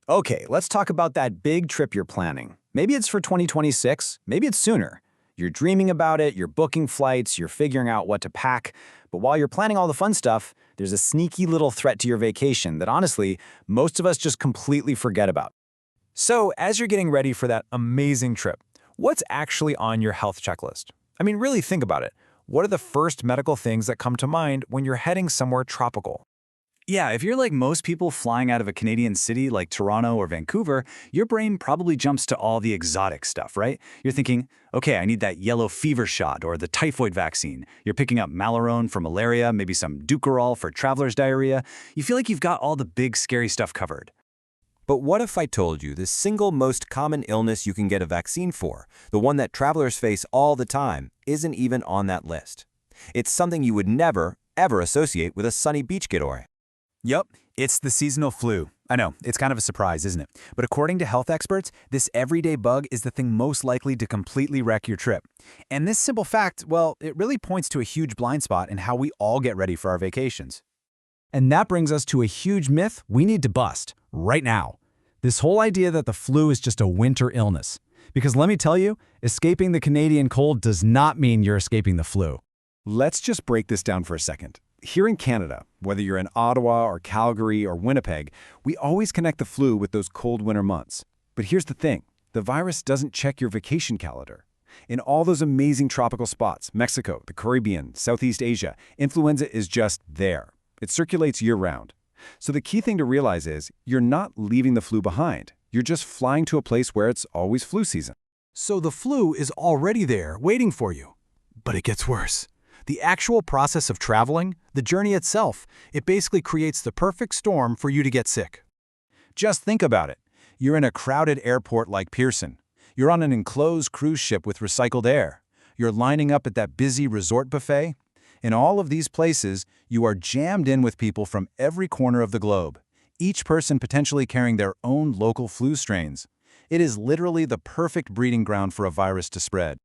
Okay, let's talk about that big trip you're planning. Maybe it's for 2026, maybe it's sooner. You're dreaming about it, you're booking flights, you're figuring out what to pack. But while you're planning all the fun stuff, there's a sneaky little threat to your vacation that honestly, most of us just completely forget about. So, as you're getting ready for that amazing trip, what's actually on your health checklist? I mean, really think about it. What are the first medical things that come to mind when you're heading somewhere tropical? Yeah, if you're like most people flying out of a Canadian city like Toronto or Vancouver, your brain probably jumps to all the exotic stuff, right? You're thinking, okay, I need that yellow fever shot or the typhoid vaccine. You're picking up Malarone for malaria, maybe some Ducarol for traveler's diarrhea. You feel like you've got all the big scary stuff covered. But what if I told you the single most common illness you can get a vaccine for, the one that travelers face all the time, isn't even on that list? It's something you would never, ever associate with a sunny beach getaway. Yup, it's the seasonal flu. I know, it's kind of a surprise, isn't it? But according to health experts, this everyday bug is the thing most likely to completely wreck your trip. And this simple fact, well, it really points to a huge blind spot in how we all get ready for our vacations. And that brings us to a huge myth we need to bust right now. This whole idea that the flu is just a winter illness. Because let me tell you, escaping the Canadian cold does not mean you're escaping the flu. Let's just break this down for a second. Here in Canada, whether you're in Ottawa or Calgary or Winnipeg, we always connect the flu with those cold winter months. But here's the thing, the virus doesn't check your vacation calendar. In all those amazing tropical spots, Mexico, the Caribbean, Southeast Asia, influenza is just there. It circulates year-round. So the key thing to realize is, you're not leaving the flu behind. You're just flying to a place where it's always flu season. So the flu is already there, waiting for you. But it gets worse. The actual process of traveling, the journey itself, it basically creates the perfect storm for you to get sick. Just think about it. You're in a crowded airport like Pearson. You're on an enclosed cruise ship with recycled air. You're lining up at that busy resort buffet. In all of these places, you are jammed in with people from every corner of the globe, each person potentially carrying their own local flu strains. It is literally the perfect breeding ground for a virus to spread.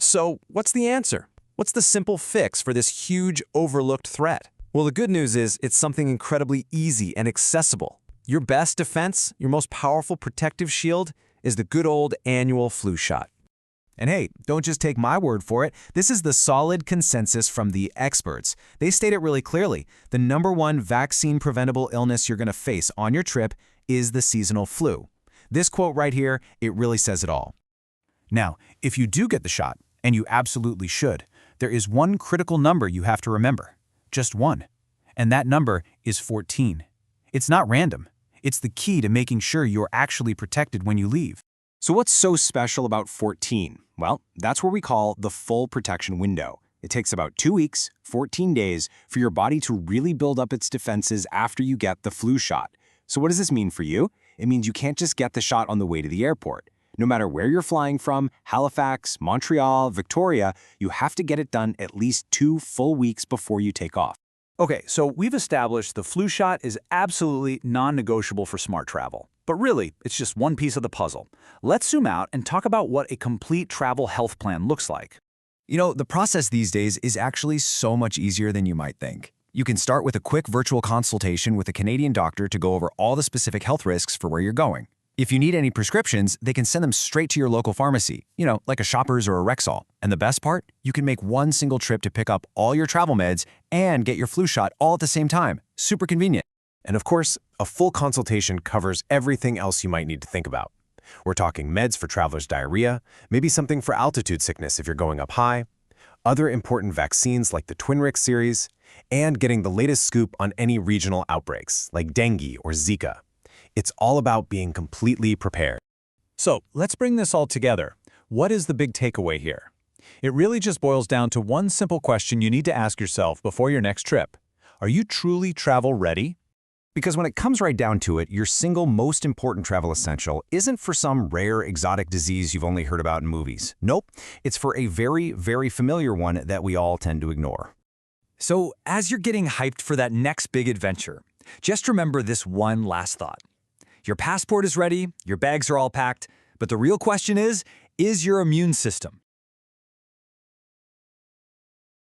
So, what's the answer? What's the simple fix for this huge, overlooked threat? Well, the good news is it's something incredibly easy and accessible. Your best defense, your most powerful protective shield, is the good old annual flu shot. And hey, don't just take my word for it. This is the solid consensus from the experts. They state it really clearly. The #1 vaccine-preventable illness you're going to face on your trip is the seasonal flu. This quote right here, it really says it all. Now, if you do get the shot, and you absolutely should, there is one critical number you have to remember. Just one. And that number is 14. It's not random. It's the key to making sure you're actually protected when you leave. So what's so special about 14? Well, that's what we call the full protection window. It takes about 2 weeks, 14 days, for your body to really build up its defenses after you get the flu shot. So what does this mean for you? It means you can't just get the shot on the way to the airport. No matter where you're flying from, Halifax, Montreal, Victoria, you have to get it done at least 2 full weeks before you take off. Okay, so we've established the flu shot is absolutely non-negotiable for smart travel. But really, it's just one piece of the puzzle. Let's zoom out and talk about what a complete travel health plan looks like. You know, the process these days is actually so much easier than you might think. You can start with a quick virtual consultation with a Canadian doctor to go over all the specific health risks for where you're going. If you need any prescriptions, they can send them straight to your local pharmacy, like a Shoppers or a Rexall. And the best part? You can make one single trip to pick up all your travel meds and get your flu shot all at the same time. Super convenient. And of course, a full consultation covers everything else you might need to think about. We're talking meds for traveler's diarrhea, maybe something for altitude sickness if you're going up high, other important vaccines like the Twinrix series, and getting the latest scoop on any regional outbreaks like dengue or Zika. It's all about being completely prepared. So let's bring this all together. What is the big takeaway here? It really just boils down to one simple question you need to ask yourself before your next trip. Are you truly travel ready? Because when it comes right down to it, your single most important travel essential isn't for some rare exotic disease you've only heard about in movies. Nope, it's for a very, very familiar one that we all tend to ignore. So as you're getting hyped for that next big adventure, just remember this one last thought. Your passport is ready, your bags are all packed, but the real question is your immune system?